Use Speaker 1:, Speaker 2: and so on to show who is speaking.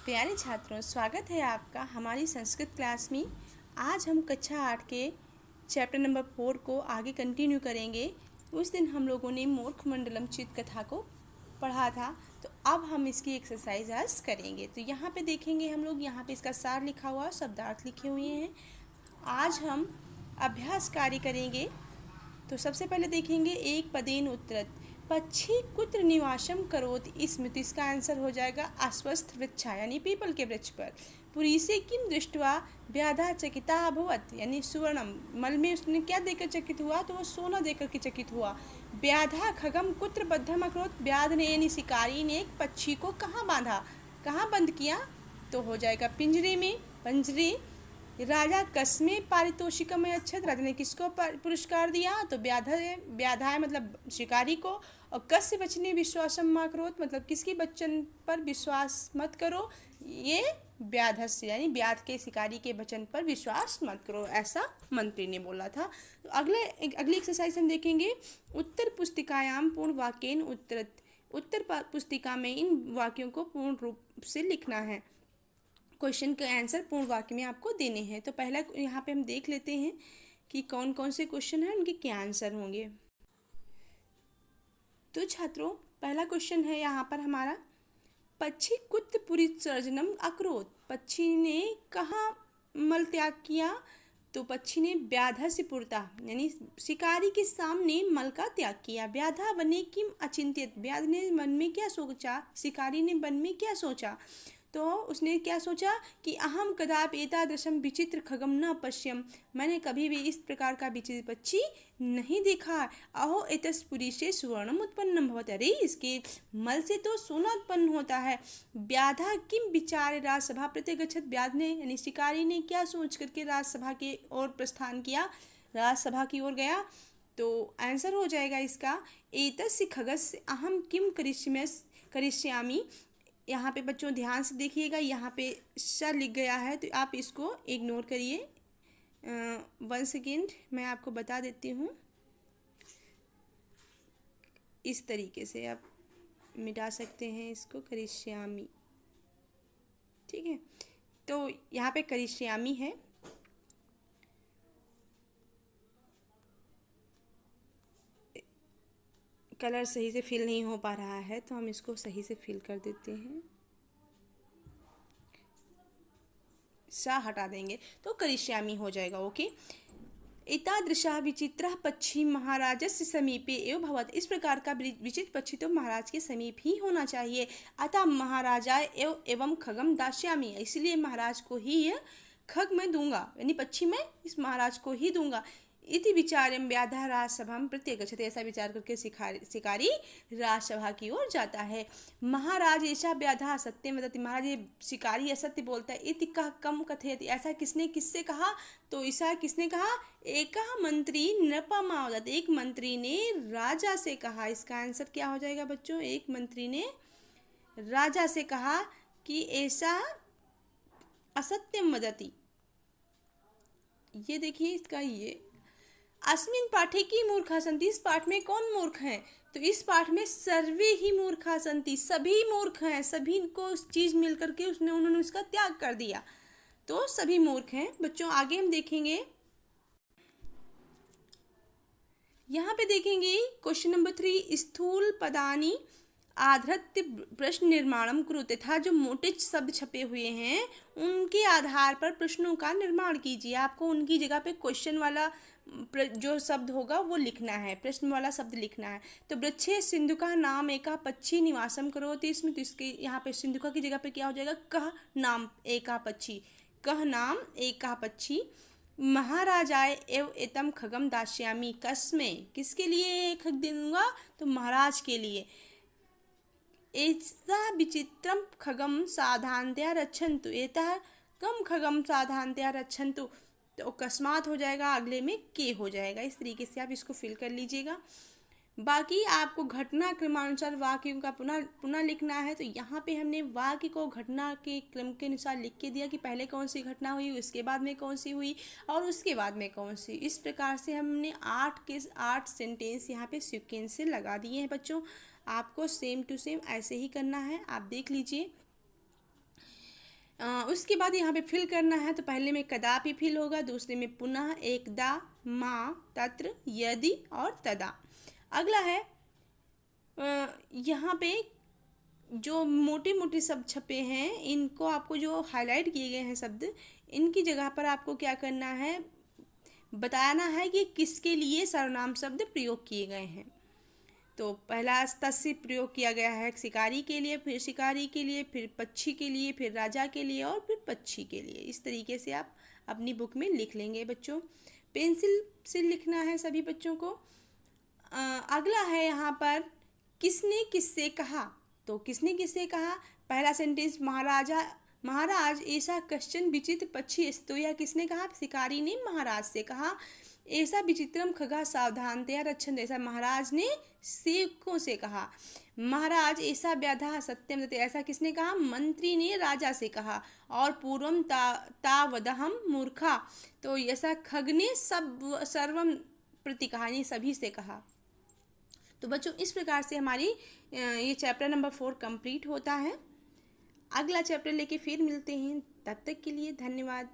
Speaker 1: प्यारे छात्रों, स्वागत है आपका हमारी संस्कृत क्लास में। आज हम कक्षा 8 के चैप्टर नंबर 4 को आगे कंटिन्यू करेंगे। उस दिन हम लोगों ने मूर्ख मंडलम चित कथा को पढ़ा था, तो अब हम इसकी एक्सरसाइज आज करेंगे। तो यहाँ पे देखेंगे हम लोग, यहाँ पे इसका सार लिखा हुआ, शब्दार्थ लिखे हुए हैं। आज हम अभ्यास कार्य करेंगे। तो सबसे पहले देखेंगे एक पदेन उत्तरत, पक्षी कुत्र निवासम करोति। इसमें तो इसका आंसर हो जाएगा अस्वस्थ वृक्षा यानी पीपल के वृक्ष पर। पुरीसे किम दृष्टवा व्याधा चकिता अभवत, यानी सुवर्णम, मल में उसने क्या देकर चकित हुआ, तो वो सोना देकर के चकित हुआ। व्याधा खगम कुत्र बद्धम अकरोत, व्याध ने यानी शिकारी ने एक पक्षी को कहाँ बांधा, कहाँ बंद किया, तो हो जाएगा पिंजरे में, पंजरे। राजा कस्मे पारितोषिकम अच्छत, राजा ने किसको पुरस्कार दिया, तो व्याधा मतलब शिकारी को। और कस्य वचने विश्वासम मा करोत, मतलब किसकी वचन पर विश्वास मत करो, ये व्याधस्य यानी व्याध के शिकारी के वचन पर विश्वास मत करो, ऐसा मंत्री ने बोला था। तो अगली एक्सरसाइज हम देखेंगे। उत्तर पुस्तिकायाम पूर्ण वाक्यन उत्तरत, उत्तर पुस्तिका में इन वाक्यों को पूर्ण रूप से लिखना है। क्वेश्चन के आंसर पूर्ण वाक्य में आपको देने हैं। तो पहला यहाँ पे हम देख लेते हैं कि कौन कौन से क्वेश्चन हैं, उनके क्या आंसर होंगे। तो छात्रों, पहला क्वेश्चन है यहाँ पर हमारा, पक्षी कुत्र परिसर्जनम अकरोत, पक्षी ने कहाँ मल त्याग किया, तो पक्षी ने व्याधा से पुरता यानी शिकारी के सामने मल का त्याग किया। व्याधा वने किम अचिंत्यत, व्याध ने मन में क्या सोचा, शिकारी ने मन में क्या सोचा, तो उसने क्या सोचा कि अहम कदापि एतादृशम विचित्र खगम न पश्यम, मैंने कभी भी इस प्रकार का विचित्र पक्षी नहीं देखा। अहो एतस्पुरी से सुवर्णम उत्पन्नम भवति, अरे इसके मल से तो सोना उत्पन्न होता है। व्याधा किम विचार राजसभा प्रत्यगच्छत, व्याध ने यानी शिकारी ने क्या सोच करके राजसभा के ओर प्रस्थान किया, राजसभा की ओर गया। तो आंसर हो जाएगा इसका एतस्य खगस्य अहम किम करिष्यामि। यहाँ पे बच्चों ध्यान से देखिएगा, यहाँ पे श लिख गया है, तो आप इसको इग्नोर करिए। 1 सेकेंड मैं आपको बता देती हूँ, इस तरीके से आप मिटा सकते हैं इसको, करिष्यामी, ठीक है। तो यहाँ पे करिष्यामी है, कलर सही से फिल नहीं हो पा रहा है, तो हम इसको सही से फिल कर देते हैं, सा हटा देंगे तो करिष्यामी हो जाएगा। ओके। एतादृशः विचित्रः पक्षी महाराजस्य समीपे एव भवत्, इस प्रकार का विचित्र पक्षी तो महाराज के समीप ही होना चाहिए। अतः महाराजा एवं खगम दास्यामि, इसलिए महाराज को ही यह खग मैं दूंगा, यानी पक्षी मैं इस महाराज को ही दूंगा। इति विचार्यम व्याधः राजसभां प्रत्यगच्छति, ऐसा विचार करके शिकारी राजसभा की ओर जाता है। महाराज ऐसा व्याधः सत्यम वदति, महाराज ये शिकारी असत्य बोलता है। इति कह कम कथयति, ऐसा किसने किससे कहा, तो ऐसा किसने कहा, एक मंत्री नृपमावदत, एक मंत्री ने राजा से कहा। इसका आंसर क्या हो जाएगा बच्चों, एक मंत्री ने राजा से कहा कि ऐसा असत्यम वदति। ये देखिए इसका ये अस्मिन पाठे की मूर्खा संति, इस पाठ में कौन मूर्ख हैं, तो इस पाठ में सर्वे ही मूर्खा संति, सभी मूर्ख हैं, सभी को चीज़ मिल करके उन्होंने उसका त्याग कर दिया, तो सभी मूर्ख हैं। बच्चों आगे हम देखेंगे, यहाँ पे देखेंगे क्वेश्चन नंबर 3, स्थूल पदानी आधृत्य प्रश्न निर्माणम कुरुते, था जो मोटे शब्द छपे हुए हैं उनके आधार पर प्रश्नों का निर्माण कीजिए। आपको उनकी जगह पे क्वेश्चन वाला जो शब्द होगा वो लिखना है, प्रश्न वाला शब्द लिखना है। तो वृक्षे सिंधुका नाम एका पक्षी निवासम करोति, इसमें तो इसके यहाँ पे सिंधुका की जगह पे क्या हो जाएगा, कह नाम एका पक्षी, कह नाम एका पक्षी। महाराजाय एव एतम खगम दास्यामी, कस्मे किसके लिए खग दूंगा, तो महाराज के लिए। ऐसा विचित्रम खगम साधानतया रक्षन्तु, एतः कम खगम साधानतया रक्षन्तु, तो अकस्मात हो जाएगा, अगले में के हो जाएगा। इस तरीके से आप इसको फिल कर लीजिएगा। बाकी आपको घटना क्रमानुसार वाक्यों का पुनः लिखना है। तो यहाँ पे हमने वाक्य को घटना के क्रम के अनुसार लिख के दिया कि पहले कौन सी घटना हुई, उसके बाद में कौन सी हुई और उसके बाद में कौन सी। इस प्रकार से हमने 8 सेंटेंस यहाँ पे सीक्वेंस से लगा दिए हैं बच्चों। आपको सेम टू सेम ऐसे ही करना है, आप देख लीजिए। उसके बाद यहाँ पे फिल करना है, तो पहले में कदापि फिल होगा, दूसरे में पुनः, एकदा, माँ, तत्र, यदि और तदा। अगला है यहाँ पे जो मोटे मोटे शब्द छपे हैं, इनको आपको जो हाईलाइट किए गए हैं शब्द, इनकी जगह पर आपको क्या करना है, बताना है कि किसके लिए सर्वनाम शब्द प्रयोग किए गए हैं। तो पहला तस्य प्रयोग किया गया है शिकारी के लिए, फिर शिकारी के लिए, फिर पक्षी के लिए, फिर राजा के लिए और फिर पक्षी के लिए। इस तरीके से आप अपनी बुक में लिख लेंगे बच्चों। पेंसिल से लिखना है सभी बच्चों को। अगला है यहाँ पर किसने किससे कहा। तो किसने किससे कहा, पहला सेंटेंस, महाराज ऐसा कश्चन विचित्र पक्षी अस्ति। तो यह किसने कहा, शिकारी ने महाराज से कहा। ऐसा विचित्रम खगा सावधानतया रक्षन्ते, ऐसा महाराज ने सेवकों से कहा। महाराज ऐसा व्याधा सत्यम दत्ते, ऐसा किसने कहा, मंत्री ने राजा से कहा। और पूर्वम तावदहम मूर्खा, तो ऐसा खग ने सर्वम प्रति कहा, यानी सभी से कहा। तो बच्चों इस प्रकार से हमारी ये चैप्टर नंबर 4 कंप्लीट होता है। अगला चैप्टर लेके फिर मिलते हैं, तब तक के लिए धन्यवाद।